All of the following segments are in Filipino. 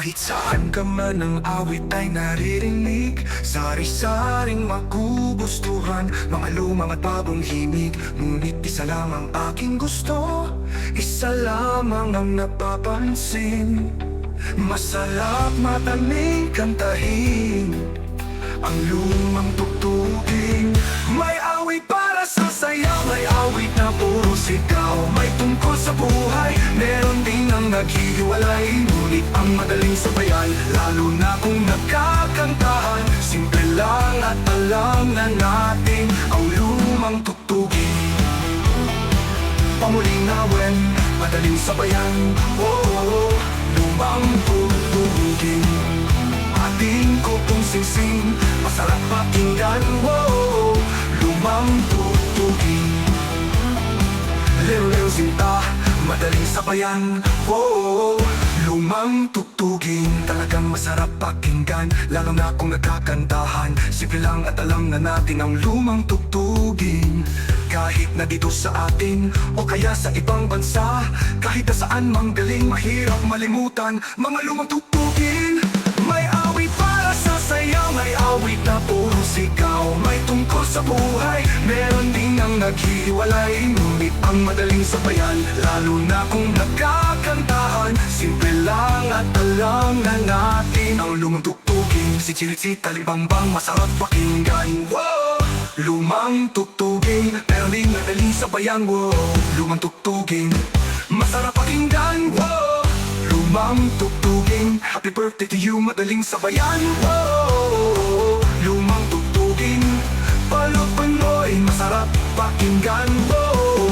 Kahit saan ka man ang awit ay naririnig, sari-saring magugustuhan, mga lumang at bagong himig. Ngunit isa lang ang aking gusto, isa lamang ang napapansin. Masarap mataning kantahin ang lumang tugtugin. May awit para sa saya, may awit na puro sigaw. May tungkol sa buhay, meron din ang naghihiwalay. Ngunit ang madaling sabayan, lalo na kung nagkakantahan. Simple lang at alam na natin ang lumang tugtugin. Pamuling awin, madaling sabayan, oh, lumang tugtugin. Ating kupong singsing, masarap pakinggan, wow, lumang tugtugin. Leo-leo sinta, madaling sabayan, wow, lumang tugtugin. Talagang masarap pakinggan, lalo na kung nagkakantahan. Simple lang at alam na natin ang lumang tugtugin. Kahit na dito sa atin o kaya sa ibang bansa, kahit na saan mang galing, mahirap malimutan mga lumang tugtugin. May awit para sa saya, may awit na puro sigaw. May tungkol sa buhay, meron din ang naghihiwalay. Ngunit ang madaling sabayan, lalo na kung nagkakantahan. Simple lang at alam na natin ang lumang tugtugin. Si Chilit Talibambang, masarap pakinggan, wow, lumang tugtugin. Meron din madaling sabayan, wow, lumang tugtugin. Masarap pakinggan, wow, lumang tugtugin. Happy birthday to you, madaling sabayan, wow, lumang tugtugin. Palok Panoy, masarap pakinggan, wow,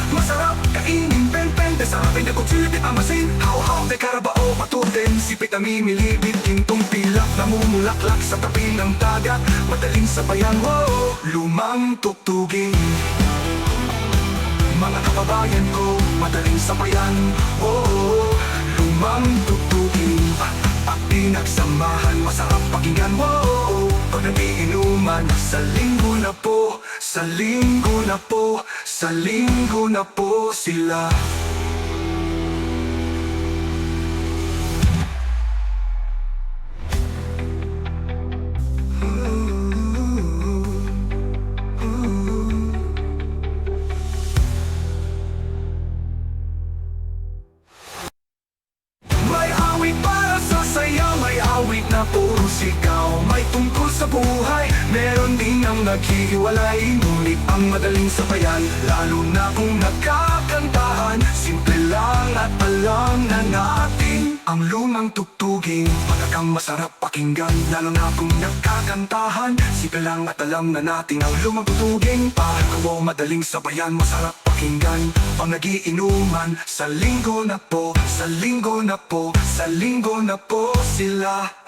masarap kainin, pen-pen. Desarapin na kutsipit, amasin, haw-haw, de karabao, patuten. Sipit na mimilibit, kintong pilak, namumulaklak sa tabi ng dagat. Madaling sabayan, wow, lumang tugtugin. Mga kababayan ko, madaling sabayan, oh, lumang tugtugin. Ang pinagsamahan, masarap pakinggan, wow, pag nagiinuman, sa linggo na po, sa linggo na po, sa linggo na po sila. Awit na puro sigaw, may tungkol sa buhay, meron din ang naghihiwalay. Ngunit ang madaling sabayan, lalo na kung nagkakantahan. Simple lang at alam na natin ang lumang tugtugin. Pagkakang masarap pakinggan, lalo na kung nagkakantahan. Simple lang at alam na natin ang lumang tugtugin. Pagkawo madaling sabayan, masarap pakinggan. Pang nagiinuman, sa linggo na po, sa linggo na po, sa linggo na po sila.